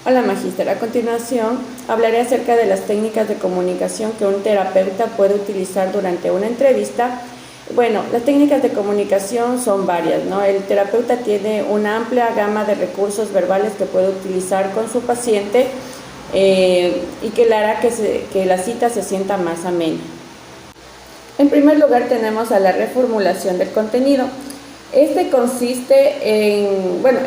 Hola Magíster, a continuación hablaré acerca de las técnicas de comunicación que un terapeuta puede utilizar durante una entrevista. Bueno, las técnicas de comunicación son varias, ¿no? El terapeuta tiene una amplia gama de recursos verbales que puede utilizar con su paciente y que le hará que la cita se sienta más amena. En primer lugar tenemos a la reformulación del contenido. Este consiste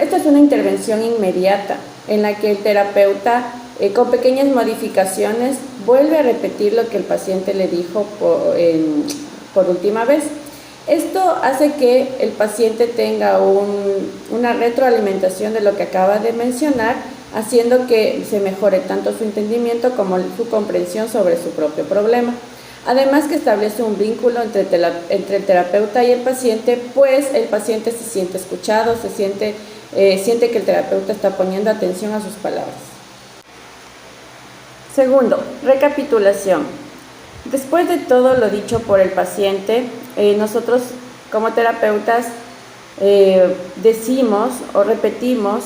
esta es una intervención inmediata en la que el terapeuta, con pequeñas modificaciones, vuelve a repetir lo que el paciente le dijo por última vez. Esto hace que el paciente tenga una retroalimentación de lo que acaba de mencionar, haciendo que se mejore tanto su entendimiento como su comprensión sobre su propio problema. Además que establece un vínculo entre el terapeuta y el paciente, pues el paciente se siente escuchado, siente que el terapeuta está poniendo atención a sus palabras. Segundo, recapitulación. Después de todo lo dicho por el paciente, nosotros como terapeutas decimos o repetimos,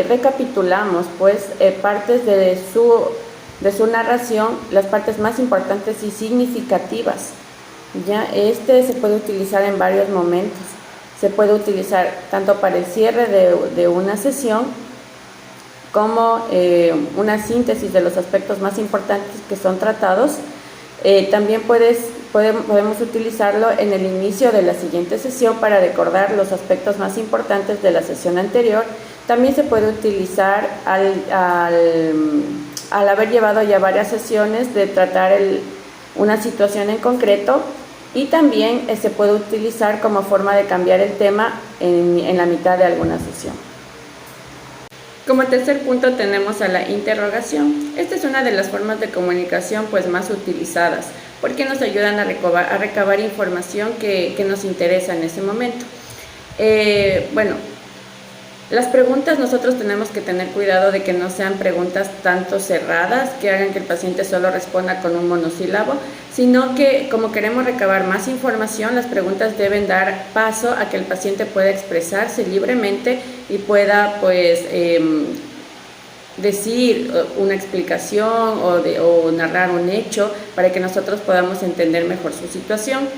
recapitulamos pues partes de su narración, las partes más importantes y significativas. Ya se puede utilizar en varios momentos. Se puede utilizar tanto para el cierre de una sesión como una síntesis de los aspectos más importantes que son tratados. También podemos utilizarlo en el inicio de la siguiente sesión para recordar los aspectos más importantes de la sesión anterior. También se puede utilizar al haber llevado ya varias sesiones de tratar una situación en concreto, y también se puede utilizar como forma de cambiar el tema en la mitad de alguna sesión. Como tercer punto tenemos a la interrogación. Esta es una de las formas de comunicación pues más utilizadas, porque nos ayudan a recabar información que nos interesa en ese momento. Las preguntas nosotros tenemos que tener cuidado de que no sean preguntas tanto cerradas que hagan que el paciente solo responda con un monosílabo, sino que como queremos recabar más información, las preguntas deben dar paso a que el paciente pueda expresarse libremente y pueda decir una explicación o narrar un hecho para que nosotros podamos entender mejor su situación.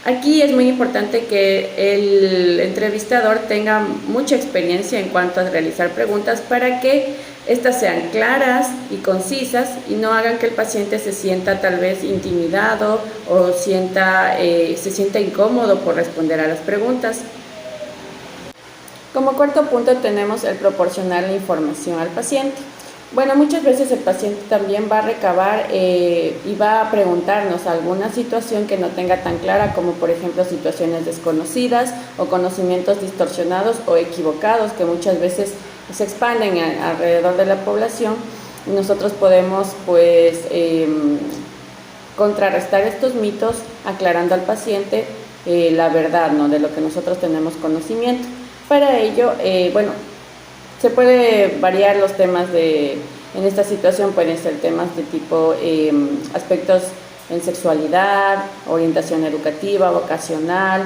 Aquí es muy importante que el entrevistador tenga mucha experiencia en cuanto a realizar preguntas para que estas sean claras y concisas y no hagan que el paciente se sienta tal vez intimidado o se sienta incómodo por responder a las preguntas. Como cuarto punto tenemos el proporcionar la información al paciente. Bueno, muchas veces el paciente también va a recabar y va a preguntarnos alguna situación que no tenga tan clara, como por ejemplo situaciones desconocidas o conocimientos distorsionados o equivocados que muchas veces se expanden alrededor de la población. Y nosotros podemos contrarrestar estos mitos aclarando al paciente la verdad, ¿no?, de lo que nosotros tenemos conocimiento. Para ello, se puede variar los temas en esta situación, pueden ser temas de tipo aspectos en sexualidad, orientación educativa, vocacional,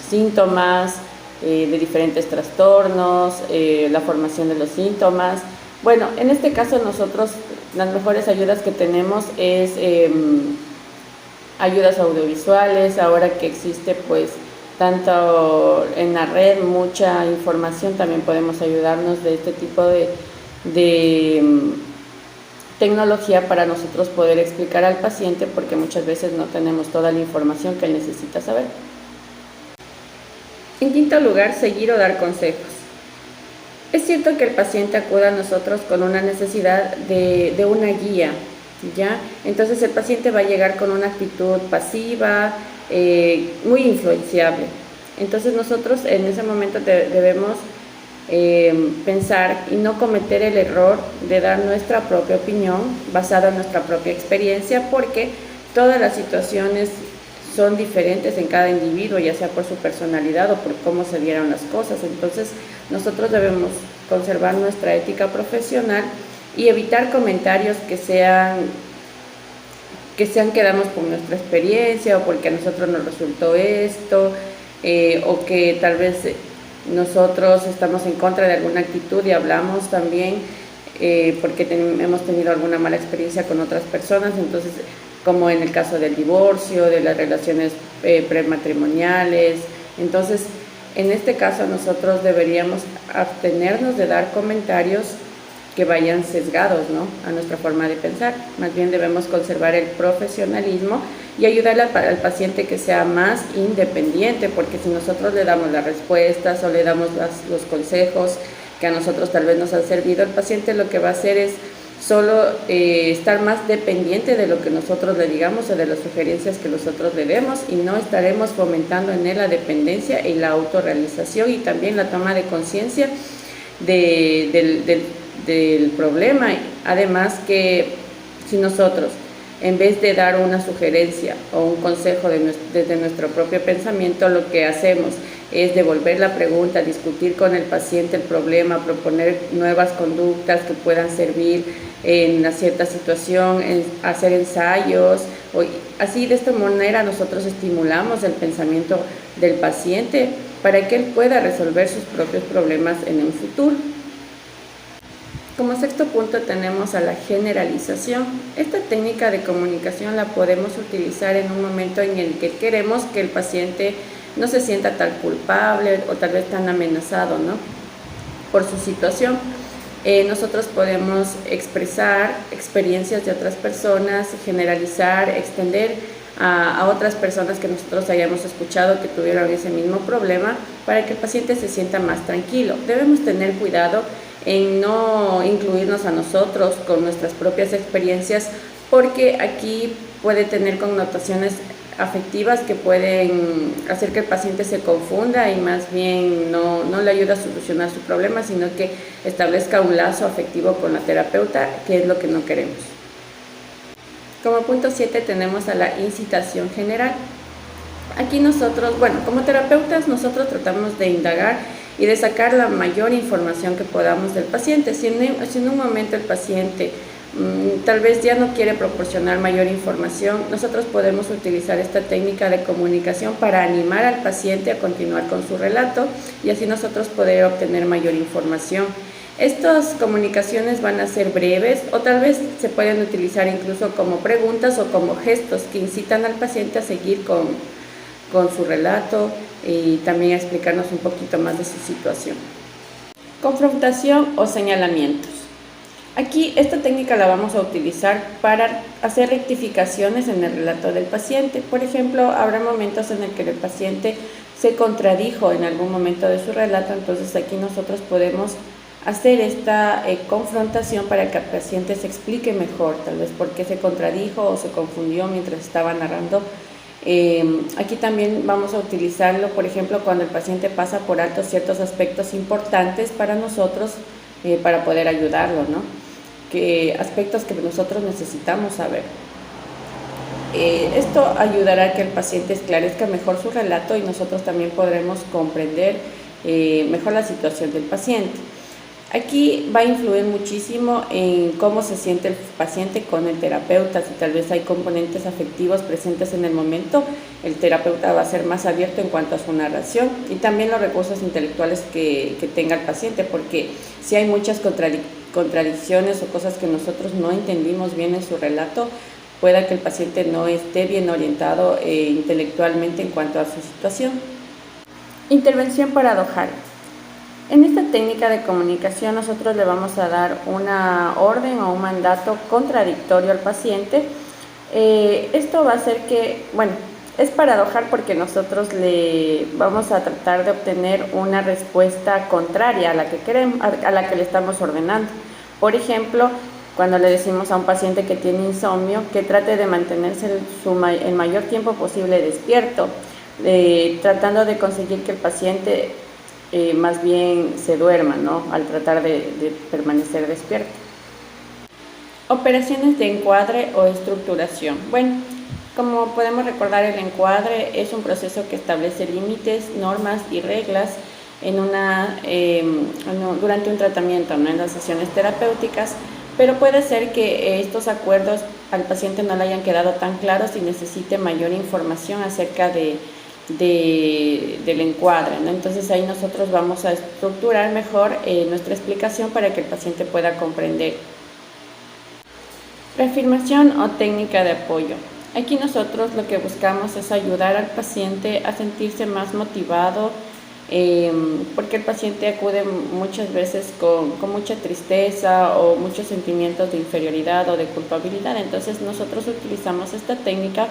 síntomas de diferentes trastornos, la formación de los síntomas. Bueno, en este caso nosotros las mejores ayudas que tenemos es ayudas audiovisuales. Ahora que existe tanto en la red mucha información, también podemos ayudarnos de este tipo de tecnología para nosotros poder explicar al paciente, porque muchas veces no tenemos toda la información que él necesita saber. En quinto lugar, seguir o dar consejos. Es cierto que el paciente acude a nosotros con una necesidad de una guía, ¿ya? Entonces el paciente va a llegar con una actitud pasiva, muy influenciable. Entonces nosotros en ese momento debemos pensar y no cometer el error de dar nuestra propia opinión basada en nuestra propia experiencia, porque todas las situaciones son diferentes en cada individuo, ya sea por su personalidad o por cómo se dieron las cosas. Entonces nosotros debemos conservar nuestra ética profesional y evitar comentarios que sean quedamos por nuestra experiencia o porque a nosotros nos resultó esto, o que tal vez nosotros estamos en contra de alguna actitud y hablamos también porque hemos tenido alguna mala experiencia con otras personas, entonces como en el caso del divorcio, de las relaciones prematrimoniales. Entonces, en este caso nosotros deberíamos abstenernos de dar comentarios que vayan sesgados, ¿no?, a nuestra forma de pensar. Más bien debemos conservar el profesionalismo y ayudar al paciente que sea más independiente, porque si nosotros le damos las respuestas o le damos los consejos que a nosotros tal vez nos han servido, el paciente lo que va a hacer es solo estar más dependiente de lo que nosotros le digamos o de las sugerencias que nosotros le demos, y no estaremos fomentando en él la dependencia y la autorrealización y también la toma de conciencia del problema. Además que si nosotros, en vez de dar una sugerencia o un consejo desde nuestro propio pensamiento, lo que hacemos es devolver la pregunta, discutir con el paciente el problema, proponer nuevas conductas que puedan servir en una cierta situación, hacer ensayos, así de esta manera nosotros estimulamos el pensamiento del paciente para que él pueda resolver sus propios problemas en un futuro. Como sexto punto tenemos a la generalización. Esta técnica de comunicación la podemos utilizar en un momento en el que queremos que el paciente no se sienta tan culpable o tal vez tan amenazado, ¿no?, por su situación. Nosotros podemos expresar experiencias de otras personas, generalizar, extender a otras personas que nosotros hayamos escuchado que tuvieron ese mismo problema para que el paciente se sienta más tranquilo. Debemos tener cuidado en no incluirnos a nosotros con nuestras propias experiencias, porque aquí puede tener connotaciones afectivas que pueden hacer que el paciente se confunda y más bien no le ayuda a solucionar su problema, sino que establezca un lazo afectivo con la terapeuta, que es lo que no queremos. Como punto 7 tenemos a la incitación general. Aquí nosotros, como terapeutas, nosotros tratamos de indagar y de sacar la mayor información que podamos del paciente. Si en un momento el paciente tal vez ya no quiere proporcionar mayor información, nosotros podemos utilizar esta técnica de comunicación para animar al paciente a continuar con su relato y así nosotros poder obtener mayor información. Estas comunicaciones van a ser breves o tal vez se pueden utilizar incluso como preguntas o como gestos que incitan al paciente a seguir con su relato y también a explicarnos un poquito más de su situación. Confrontación o señalamientos. Aquí esta técnica la vamos a utilizar para hacer rectificaciones en el relato del paciente. Por ejemplo, habrá momentos en el que el paciente se contradijo en algún momento de su relato, entonces aquí nosotros podemos hacer esta confrontación para que el paciente se explique mejor, tal vez por qué se contradijo o se confundió mientras estaba narrando. Aquí también vamos a utilizarlo, por ejemplo, cuando el paciente pasa por alto ciertos aspectos importantes para nosotros, para poder ayudarlo, ¿no?, aspectos que nosotros necesitamos saber. Esto ayudará a que el paciente esclarezca mejor su relato y nosotros también podremos comprender mejor la situación del paciente. Aquí va a influir muchísimo en cómo se siente el paciente con el terapeuta. Si tal vez hay componentes afectivos presentes en el momento, el terapeuta va a ser más abierto en cuanto a su narración y también los recursos intelectuales que tenga el paciente, porque si hay muchas contradicciones o cosas que nosotros no entendimos bien en su relato, pueda que el paciente no esté bien orientado intelectualmente en cuanto a su situación. Intervención paradojal. En esta técnica de comunicación nosotros le vamos a dar una orden o un mandato contradictorio al paciente. Esto va a hacer que, es paradojal porque nosotros le vamos a tratar de obtener una respuesta contraria a la que queremos, a la que le estamos ordenando. Por ejemplo, cuando le decimos a un paciente que tiene insomnio que trate de mantenerse el mayor tiempo posible despierto, tratando de conseguir que el paciente más bien se duerma, ¿no?, al tratar de permanecer despierto. Operaciones de encuadre o estructuración. Como podemos recordar, el encuadre es un proceso que establece límites, normas y reglas durante un tratamiento, ¿no?, en las sesiones terapéuticas, pero puede ser que estos acuerdos al paciente no le hayan quedado tan claros y necesite mayor información acerca de del encuadre, ¿no? Entonces ahí nosotros vamos a estructurar mejor nuestra explicación para que el paciente pueda comprender. Reafirmación o técnica de apoyo. Aquí nosotros lo que buscamos es ayudar al paciente a sentirse más motivado, porque el paciente acude muchas veces con mucha tristeza o muchos sentimientos de inferioridad o de culpabilidad. Entonces nosotros utilizamos esta técnica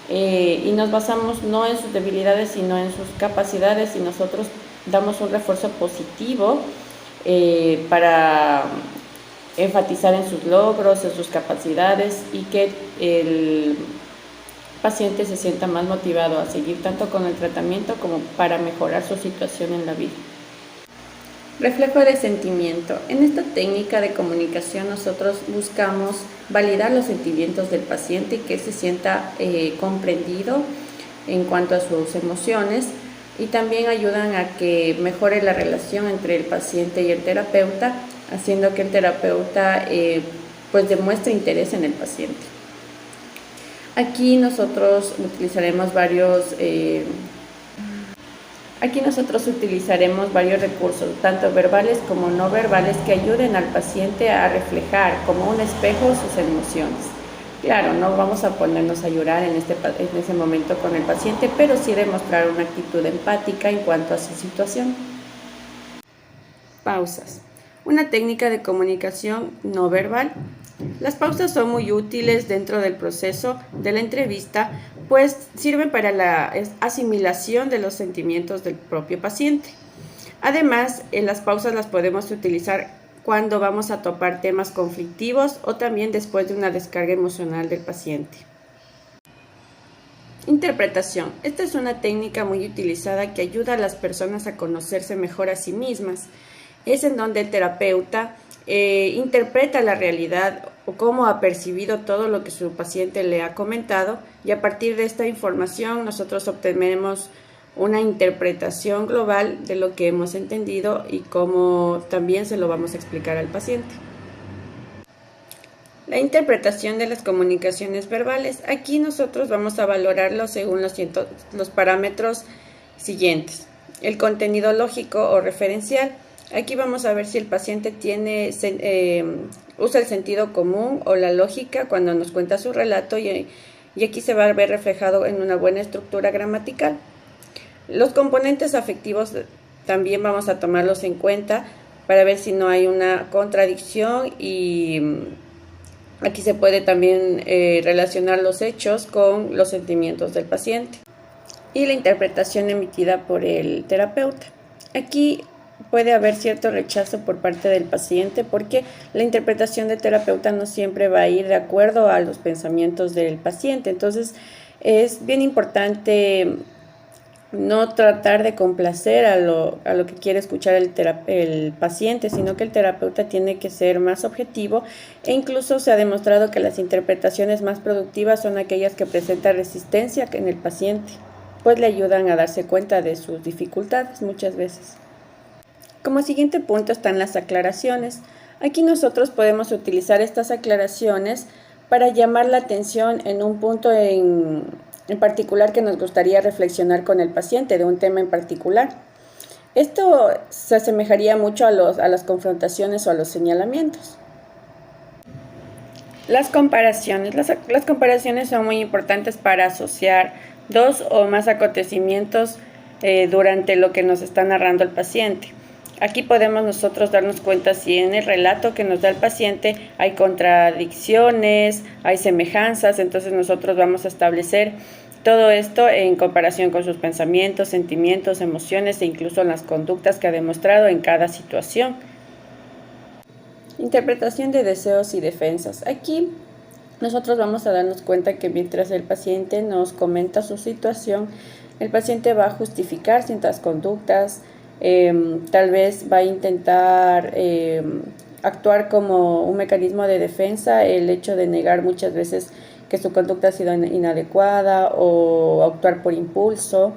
y nos basamos no en sus debilidades sino en sus capacidades, y nosotros damos un refuerzo positivo para enfatizar en sus logros, en sus capacidades, y que el paciente se sienta más motivado a seguir tanto con el tratamiento como para mejorar su situación en la vida. Reflejo de sentimiento. En esta técnica de comunicación nosotros buscamos validar los sentimientos del paciente y que él se sienta comprendido en cuanto a sus emociones, y también ayudan a que mejore la relación entre el paciente y el terapeuta, haciendo que el terapeuta pues demuestre interés en el paciente. Aquí nosotros utilizaremos varios recursos, tanto verbales como no verbales, que ayuden al paciente a reflejar como un espejo sus emociones. Claro, no vamos a ponernos a llorar en ese momento con el paciente, pero sí demostrar una actitud empática en cuanto a su situación. Pausas. Una técnica de comunicación no verbal. Las pausas son muy útiles dentro del proceso de la entrevista, pues sirven para la asimilación de los sentimientos del propio paciente. Además, las pausas las podemos utilizar cuando vamos a topar temas conflictivos o también después de una descarga emocional del paciente. Interpretación. Esta es una técnica muy utilizada que ayuda a las personas a conocerse mejor a sí mismas. Es en donde el terapeuta interpreta la realidad o cómo ha percibido todo lo que su paciente le ha comentado, y a partir de esta información nosotros obtenemos una interpretación global de lo que hemos entendido y cómo también se lo vamos a explicar al paciente. La interpretación de las comunicaciones verbales. Aquí nosotros vamos a valorarlo según los parámetros siguientes. El contenido lógico o referencial. Aquí vamos a ver si el paciente usa el sentido común o la lógica cuando nos cuenta su relato, y aquí se va a ver reflejado en una buena estructura gramatical. Los componentes afectivos también vamos a tomarlos en cuenta para ver si no hay una contradicción, y aquí se puede también relacionar los hechos con los sentimientos del paciente. Y la interpretación emitida por el terapeuta. Aquí puede haber cierto rechazo por parte del paciente, porque la interpretación del terapeuta no siempre va a ir de acuerdo a los pensamientos del paciente. Entonces es bien importante no tratar de complacer a lo que quiere escuchar el paciente, sino que el terapeuta tiene que ser más objetivo, e incluso se ha demostrado que las interpretaciones más productivas son aquellas que presentan resistencia en el paciente, pues le ayudan a darse cuenta de sus dificultades muchas veces. Como siguiente punto están las aclaraciones. Aquí nosotros podemos utilizar estas aclaraciones para llamar la atención en un punto en particular que nos gustaría reflexionar con el paciente de un tema en particular. Esto se asemejaría mucho a las confrontaciones o a los señalamientos. Las comparaciones. Las comparaciones son muy importantes para asociar dos o más acontecimientos durante lo que nos está narrando el paciente. Aquí podemos nosotros darnos cuenta si en el relato que nos da el paciente hay contradicciones, hay semejanzas. Entonces nosotros vamos a establecer todo esto en comparación con sus pensamientos, sentimientos, emociones e incluso las conductas que ha demostrado en cada situación. Interpretación de deseos y defensas. Aquí nosotros vamos a darnos cuenta que mientras el paciente nos comenta su situación, el paciente va a justificar ciertas conductas, tal vez va a intentar actuar como un mecanismo de defensa, el hecho de negar muchas veces que su conducta ha sido inadecuada o actuar por impulso.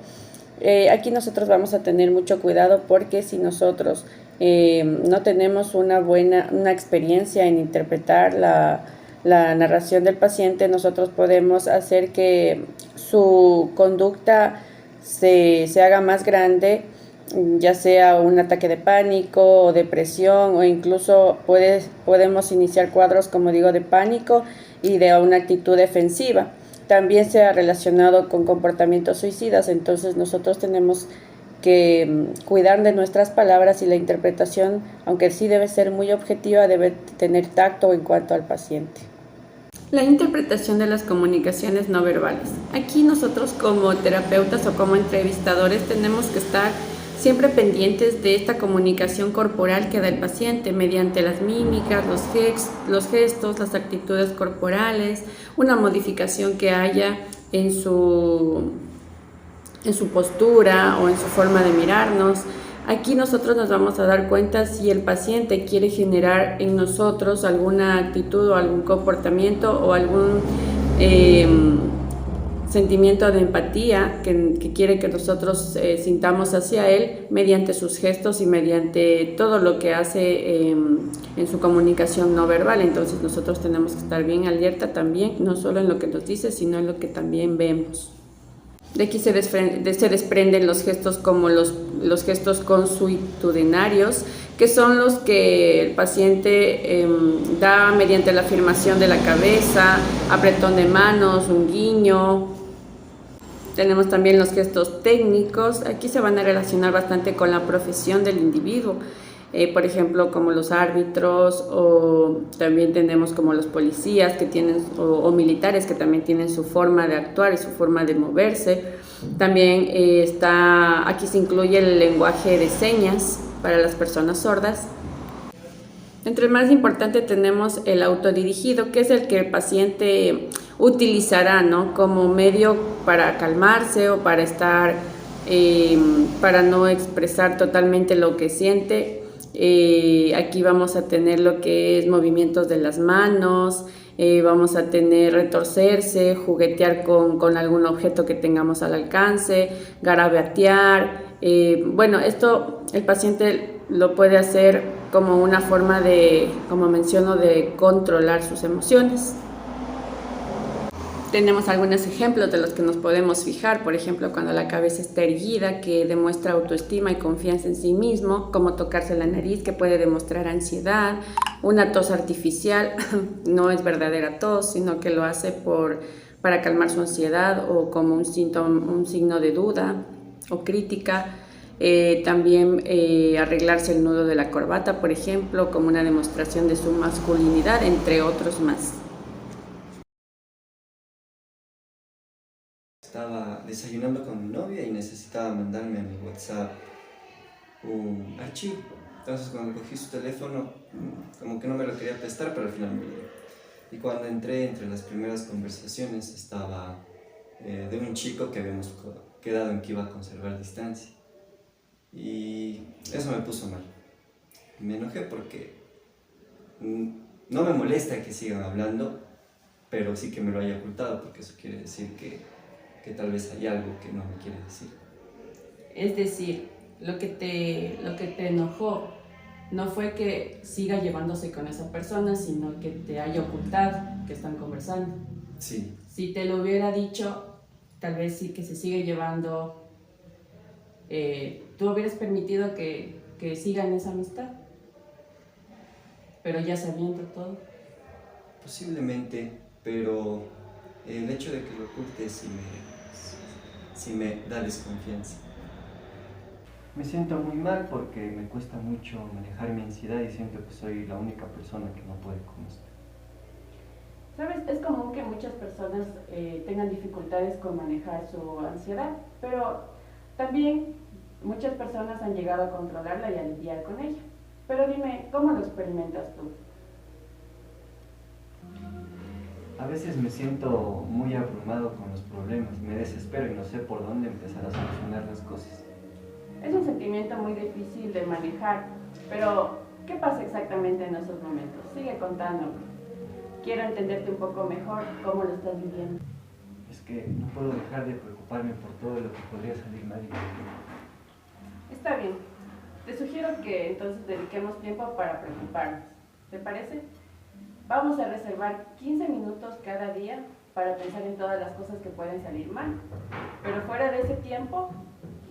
Aquí nosotros vamos a tener mucho cuidado, porque si nosotros no tenemos una experiencia en interpretar la narración del paciente, nosotros podemos hacer que su conducta se haga más grande, ya sea un ataque de pánico o depresión, o incluso podemos iniciar cuadros, como digo, de pánico y de una actitud defensiva. También se ha relacionado con comportamientos suicidas, entonces nosotros tenemos que cuidar de nuestras palabras, y la interpretación, aunque sí debe ser muy objetiva, debe tener tacto en cuanto al paciente. La interpretación de las comunicaciones no verbales. Aquí nosotros como terapeutas o como entrevistadores tenemos que estar siempre pendientes de esta comunicación corporal que da el paciente mediante las mímicas, los gestos, las actitudes corporales, una modificación que haya en su postura o en su forma de mirarnos. Aquí nosotros nos vamos a dar cuenta si el paciente quiere generar en nosotros alguna actitud o algún comportamiento o algún sentimiento de empatía que quiere que nosotros sintamos hacia él mediante sus gestos y mediante todo lo que hace en su comunicación no verbal. Entonces nosotros tenemos que estar bien alerta también, no solo en lo que nos dice, sino en lo que también vemos. De aquí se desprenden los gestos como los gestos consuetudinarios, que son los que el paciente da mediante la afirmación de la cabeza, apretón de manos, un guiño. Tenemos también los gestos técnicos. Aquí se van a relacionar bastante con la profesión del individuo. Por ejemplo, como los árbitros, o también tenemos como los policías que tienen, o militares que también tienen su forma de actuar y su forma de moverse. También aquí se incluye el lenguaje de señas para las personas sordas. Entre el más importante tenemos el autodirigido, que es el que el paciente utilizará, ¿no?, como medio para calmarse o para para no expresar totalmente lo que siente. Aquí vamos a tener lo que es movimientos de las manos, vamos a tener retorcerse, juguetear con algún objeto que tengamos al alcance, garabatear. Bueno, esto el paciente lo puede hacer como una forma de, como menciono, de controlar sus emociones. Tenemos algunos ejemplos de los que nos podemos fijar, por ejemplo, cuando la cabeza está erguida, que demuestra autoestima y confianza en sí mismo, como tocarse la nariz, que puede demostrar ansiedad, una tos artificial, no es verdadera tos, sino que lo hace para calmar su ansiedad o como un signo de duda o crítica. También arreglarse el nudo de la corbata, por ejemplo, como una demostración de su masculinidad, entre otros más. Estaba desayunando con mi novia y necesitaba mandarme a mi WhatsApp un archivo. Entonces cuando cogí su teléfono, como que no me lo quería prestar, pero al final me lo dio. Y cuando entré, entre las primeras conversaciones estaba de un chico que habíamos quedado en que iba a conservar distancia. Y eso me puso mal. Me enojé porque no me molesta que sigan hablando, pero sí que me lo haya ocultado, porque eso quiere decir que tal vez hay algo que no me quiere decir. Es decir, lo que te enojó no fue que siga llevándose con esa persona, sino que te haya ocultado que están conversando. Sí. Si te lo hubiera dicho, tal vez sí que se sigue llevando, tú hubieras permitido que sigan esa amistad, pero ya sabiendo todo. Posiblemente, pero el hecho de que lo oculte sí me da desconfianza. Me siento muy mal porque me cuesta mucho manejar mi ansiedad y siento que soy la única persona que no puede con esto. Sabes, es común que muchas personas tengan dificultades con manejar su ansiedad, pero también muchas personas han llegado a controlarla y a lidiar con ella. Pero dime, ¿cómo lo experimentas tú? A veces me siento muy abrumado con los problemas, me desespero y no sé por dónde empezar a solucionar las cosas. Es un sentimiento muy difícil de manejar, pero ¿qué pasa exactamente en esos momentos? Sigue contándome. Quiero entenderte un poco mejor cómo lo estás viviendo. Es que no puedo dejar de preocuparme por todo lo que podría salir mal. Está bien. Te sugiero que entonces dediquemos tiempo para preocuparnos. ¿Te parece? Vamos a reservar 15 minutos cada día para para pensar en todas las cosas que pueden salir mal. Pero fuera de ese tiempo,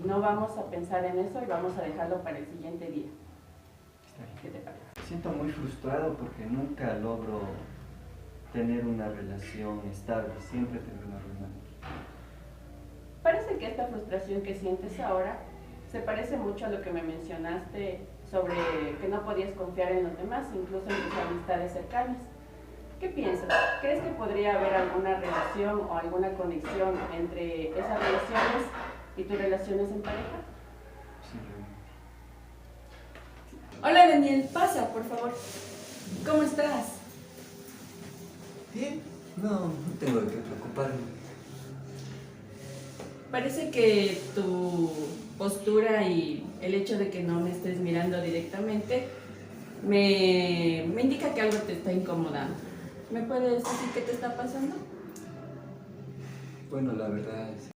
no vamos a pensar en eso y vamos a dejarlo para el siguiente día. ¿Qué te parece? Me siento muy frustrado porque nunca logro tener una relación estable, siempre termino arruinando. Parece que esta frustración que sientes ahora se parece mucho a lo que me mencionaste sobre que no podías confiar en los demás, incluso en tus amistades cercanas. ¿Qué piensas? ¿Crees que podría haber alguna relación o alguna conexión entre esas relaciones y tus relaciones en pareja? Sí, realmente. Hola Daniel, pasa por favor. ¿Cómo estás? Bien, no tengo de qué preocuparme. Parece que tu postura y el hecho de que no me estés mirando directamente me indica que algo te está incomodando. ¿Me puedes decir qué te está pasando? Bueno, la verdad es